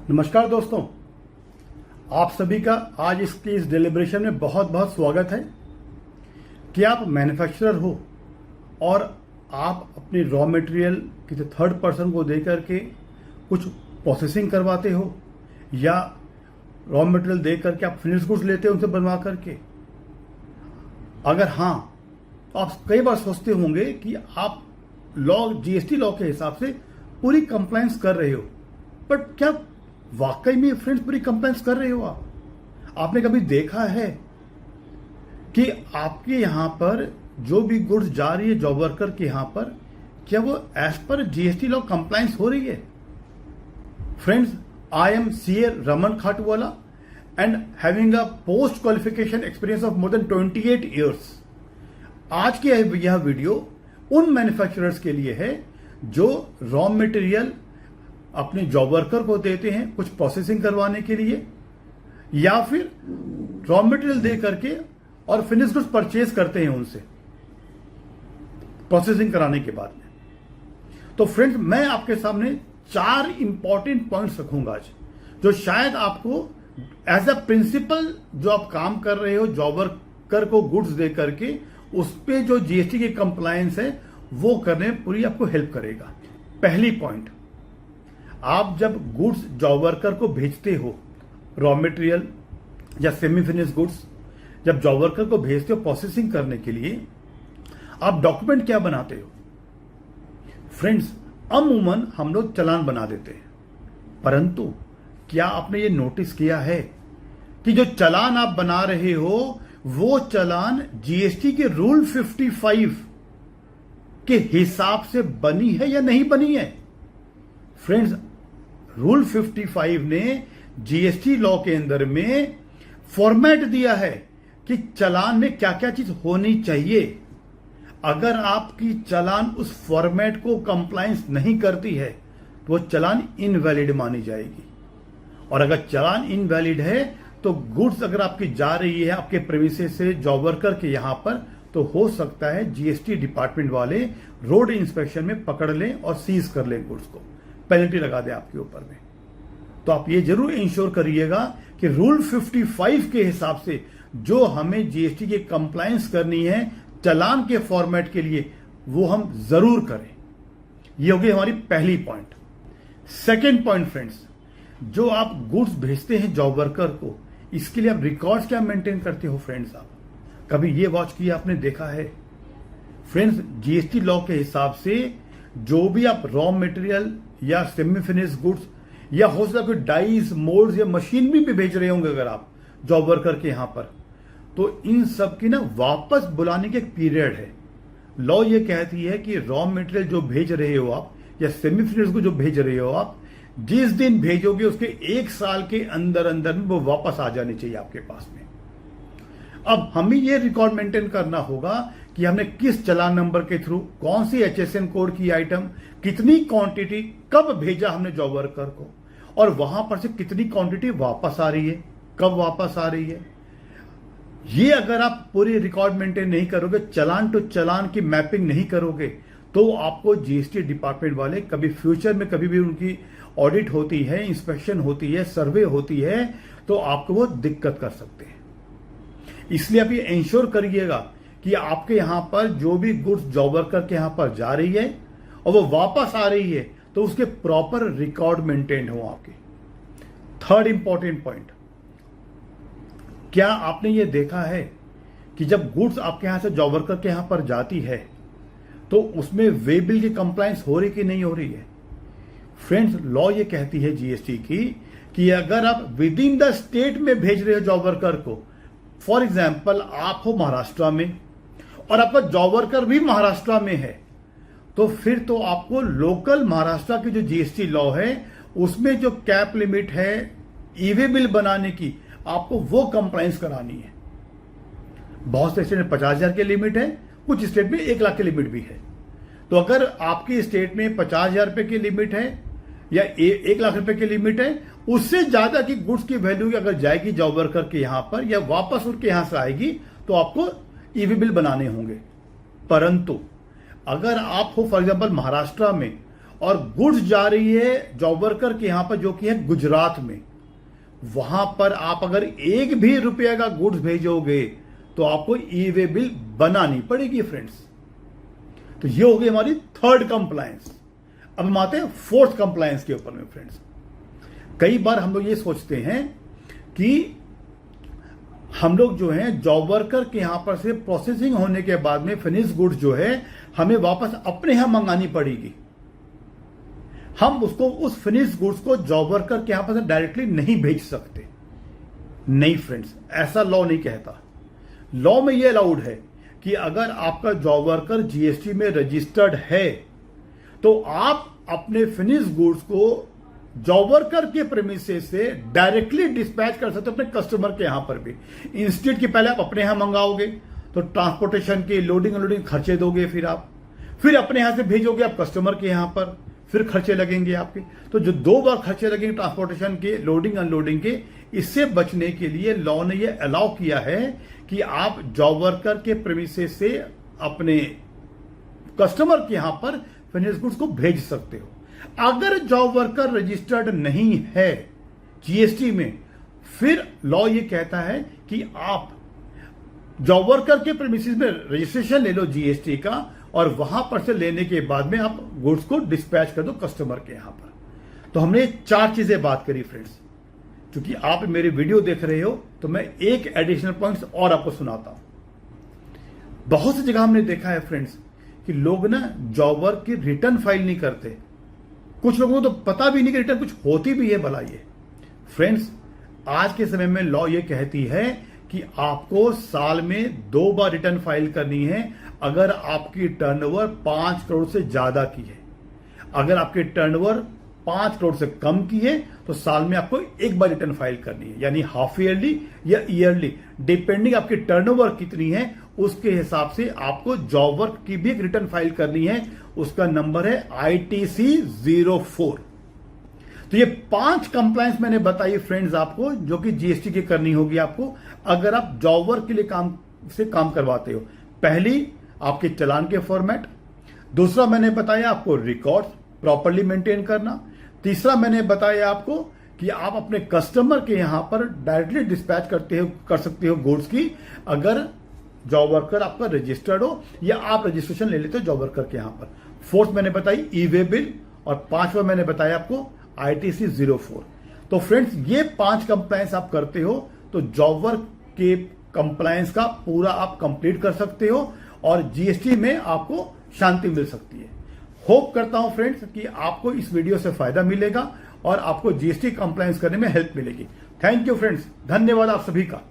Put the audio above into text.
नमस्कार दोस्तों, आप सभी का आज इसकी इस डिलिब्रेशन में बहुत बहुत स्वागत है कि आप मैन्युफैक्चरर हो और आप अपनी रॉ मटेरियल किसी थर्ड पर्सन को दे करके कुछ प्रोसेसिंग करवाते हो या रॉ मटेरियल दे करके आप फिनिश गुड्स लेते हो उनसे बनवा करके। अगर हाँ, तो आप कई बार सोचते होंगे कि आप जीएसटी लॉ के हिसाब से पूरी कंप्लायंस कर रहे हो, बट क्या वाकई में फ्रेंड्स पूरी कंप्लायंस कर रहे हो? आपने कभी देखा है कि आपके यहां पर जो भी गुड्स जा रही है जॉब वर्कर के यहां पर, क्या वो as per GST law compliance हो रही है? Friends, I am CA Raman Khatuwala and having a post qualification experience of more than 28 years. आज की यह वीडियो उन मैन्युफैक्चरर्स के लिए है जो रॉ मटेरियल अपने जॉब वर्कर को देते हैं कुछ प्रोसेसिंग करवाने के लिए, या फिर रॉ मटेरियल दे करके और फिनिश गुड्स परचेज करते हैं उनसे प्रोसेसिंग कराने के बाद में। तो फ्रेंड्स, मैं आपके सामने 4 इंपॉर्टेंट पॉइंट्स रखूंगा आज, जो शायद आपको एज अ प्रिंसिपल जो आप काम कर रहे हो जॉब वर्कर को गुड्स दे करके उस पे जो जीएसटी की कंप्लायंस है वो करने में पूरी आपको हेल्प करेगा। पहली पॉइंट, आप जब गुड्स जॉब वर्कर को भेजते हो, रॉ मटेरियल या सेमी फिनिश गुड्स जब जॉब वर्कर को भेजते हो प्रोसेसिंग करने के लिए, आप डॉक्यूमेंट क्या बनाते हो? फ्रेंड्स, अमूमन हम लोग चालान बना देते हैं, परंतु क्या आपने ये नोटिस किया है कि जो चालान आप बना रहे हो वो चालान जीएसटी के रूल 55 के हिसाब से बनी है या नहीं बनी है? फ्रेंड्स, रूल 55 ने जीएसटी लॉ के अंदर में फॉर्मेट दिया है कि चालान में क्या क्या चीज होनी चाहिए। अगर आपकी चालान उस फॉर्मेट को कंप्लायंस नहीं करती है तो वो चालान इनवैलिड मानी जाएगी, और अगर चालान इनवैलिड है तो गुड्स अगर आपकी जा रही है आपके प्रेमिसेस से जॉब वर्कर के यहां पर, तो हो सकता है जीएसटी डिपार्टमेंट वाले रोड इंस्पेक्शन में पकड़ लें और सीज कर लें गुड्स को, पेनल्टी लगा दे आपके ऊपर में। तो आप ये जरूर इंश्योर करिएगा कि रूल 55 के हिसाब से जो हमें जीएसटी की कंप्लायंस करनी है चालान के फॉर्मेट के लिए, वो हम जरूर करें। ये होगी हमारी पहली पॉइंट। सेकेंड पॉइंट, फ्रेंड्स, जो आप गुड्स भेजते हैं जॉब वर्कर को, इसके लिए आप रिकॉर्ड्स क्या मेंटेन करते हो? फ्रेंड्स, आप कभी ये वॉच किया, आपने देखा है? फ्रेंड्स, जीएसटी लॉ के हिसाब से जो भी आप रॉ मटेरियल या सेमी फिनिश गुड्स या हो सकता है डाइज, मोल्ड्स या मशीनरी भी भेज रहे होंगे अगर आप जॉब वर्कर के यहां पर, तो इन सब की ना वापस बुलाने की एक पीरियड है। लॉ ये कहती है कि रॉ मटेरियल जो भेज रहे हो आप या सेमी फिनिश को जो भेज रहे हो आप, जिस दिन भेजोगे उसके 1 साल के अंदर अंदर में वो वापस आ जाने चाहिए आपके पास में। अब हमें ये रिकॉर्ड मेंटेन करना होगा कि हमने किस चालान नंबर के थ्रू, कौन सी एचएसएन कोड की आइटम, कितनी क्वांटिटी, कब भेजा हमने जॉब वर्कर को, और वहां पर से कितनी क्वांटिटी वापस आ रही है, कब वापस आ रही है। ये अगर आप पूरी रिकॉर्ड मेंटेन नहीं करोगे, चालान टू चालान की मैपिंग नहीं करोगे, तो आपको जीएसटी डिपार्टमेंट वाले कभी फ्यूचर में कभी भी उनकी ऑडिट होती है, इंस्पेक्शन होती है, सर्वे होती है, तो आपको वो दिक्कत कर सकते हैं। इसलिए आप ये इंश्योर करिएगा कि आपके यहां पर जो भी गुड्स जॉब वर्कर के यहां पर जा रही है और वो वापस आ रही है, तो उसके प्रॉपर रिकॉर्ड मेंटेन हो आपके। थर्ड इंपॉर्टेंट पॉइंट, क्या आपने ये देखा है कि जब गुड्स आपके यहां से जॉब वर्कर के यहां पर जाती है तो उसमें वे बिल की कंप्लायंस हो रही कि नहीं हो रही है? फ्रेंड्स, लॉ ये कहती है जीएसटी की कि अगर आप विद इन द स्टेट में भेज रहे हो जॉब वर्कर को, फॉर एग्जाम्पल आप हो महाराष्ट्र में और आपका जॉब वर्कर भी महाराष्ट्र में है, तो फिर तो आपको लोकल महाराष्ट्र की जो जीएसटी लॉ है उसमें जो कैप लिमिट है ईवे बिल बनाने की, आपको वो कंप्लायंस करानी है। बहुत से स्टेट में 50,000 की लिमिट है, कुछ स्टेट में 1 लाख की लिमिट भी है। तो अगर आपकी स्टेट में 50,000 रुपए की लिमिट है या 1 लाख रुपए की लिमिट है, उससे ज्यादा की गुड्स की वैल्यू अगर जाएगी जॉब वर्कर के यहां पर या वापस उनके यहां से आएगी, तो आपको ईवी बिल बनाने होंगे। परंतु अगर आप हो फॉर एग्जांपल महाराष्ट्र में और गुड्स जा रही है जॉब वर्कर के यहां पर जो कि है गुजरात में, वहां पर आप अगर एक भी रुपये का गुड्स भेजोगे तो आपको ई वे बिल बनानी पड़ेगी फ्रेंड्स। तो ये हो गई हमारी थर्ड कंप्लायंस। अब हम आते हैं फोर्थ कंप्लायंस के ऊपर में फ्रेंड्स। कई बार हम लोग ये सोचते हैं कि हम लोग जो है जॉब वर्कर के यहां पर से प्रोसेसिंग होने के बाद में फिनिश गुड्स जो है हमें वापस अपने यहां मंगानी पड़ेगी। हम उसको उस फिनिश गुड्स को जॉब वर्कर के यहां पर से डायरेक्टली नहीं भेज सकते। नहीं फ्रेंड्स, ऐसा लॉ नहीं कहता। लॉ में यह अलाउड है कि अगर आपका जॉब वर्कर जीएसटी में रजिस्टर्ड है तो आप अपने फिनिश गुड्स को जॉब वर्कर के प्रेमिसेस से डायरेक्टली डिस्पैच कर सकते हो अपने कस्टमर के यहां पर भी। इंस्टेड की पहले आप अपने यहां मंगाओगे तो ट्रांसपोर्टेशन के लोडिंग अनलोडिंग खर्चे दोगे, फिर अपने यहां से भेजोगे आप कस्टमर के यहां पर, फिर खर्चे लगेंगे आपके। तो जो 2 बार खर्चे लगेंगे ट्रांसपोर्टेशन के, लोडिंग अनलोडिंग के, इससे बचने के लिए लॉ ने यह अलाउ किया है कि आप जॉब वर्कर के प्रेमिसेस से अपने कस्टमर के यहां पर फिनिश गुड्स को भेज सकते हो। अगर जॉब वर्कर रजिस्टर्ड नहीं है जीएसटी में, फिर लॉ ये कहता है कि आप जॉब वर्कर के प्रेमिसेस में रजिस्ट्रेशन ले लो जीएसटी का, और वहां पर से लेने के बाद में आप गुड्स को डिस्पैच कर दो कस्टमर के यहां पर। तो हमने 4 चीजें बात करी फ्रेंड्स। क्योंकि आप मेरी वीडियो देख रहे हो तो मैं एक एडिशनल पॉइंट्स और आपको सुनाता हूं। बहुत सी जगह हमने देखा है फ्रेंड्स कि लोग ना जॉब वर्क की रिटर्न फाइल नहीं करते। कुछ लोगों को तो पता भी नहीं कि रिटर्न कुछ होती भी है भला ये। फ्रेंड्स, आज के समय में लॉ ये कहती है कि आपको साल में 2 बार रिटर्न फाइल करनी है अगर आपकी टर्नओवर 5 करोड़ से ज्यादा की है। अगर आपकी टर्नओवर 5 करोड़ से कम की है तो साल में आपको 1 बार रिटर्न फाइल करनी है, यानी हाफ ईयरली या ईयरली, डिपेंडिंग आपकी टर्नओवर कितनी है उसके हिसाब से आपको जॉब वर्क की भी एक रिटर्न फाइल करनी है। उसका नंबर है ITC 04। तो ये 5 कंप्लायंस मैंने बताई फ्रेंड्स आपको, जो कि जीएसटी की करनी होगी आपको अगर आप जॉब वर्क के लिए काम करवाते हो। पहली, आपके चालान के फॉर्मेट। दूसरा, मैंने बताया आपको रिकॉर्ड्स प्रॉपर्ली मेंटेन करना। तीसरा, मैंने बताया आपको कि आप अपने कस्टमर के यहां पर डायरेक्टली डिस्पैच कर सकते हो गुड्स की अगर जॉब वर्कर आपका रजिस्टर्ड हो या आप रजिस्ट्रेशन ले लेते हो जॉब वर्कर के यहां पर। फोर्थ मैंने बताई ई वे बिल, और 5वां मैंने बताया आपको ITC 04। तो फ्रेंड्स, ये 5 कंप्लायंस आप करते हो तो जॉब वर्क के कंप्लायंस का पूरा आप कंप्लीट कर सकते हो और जीएसटी में आपको शांति मिल सकती है। होप करता हूं फ्रेंड्स कि आपको इस वीडियो से फायदा मिलेगा और आपको जीएसटी कंप्लायंस करने में हेल्प मिलेगी। थैंक यू फ्रेंड्स, धन्यवाद आप सभी का।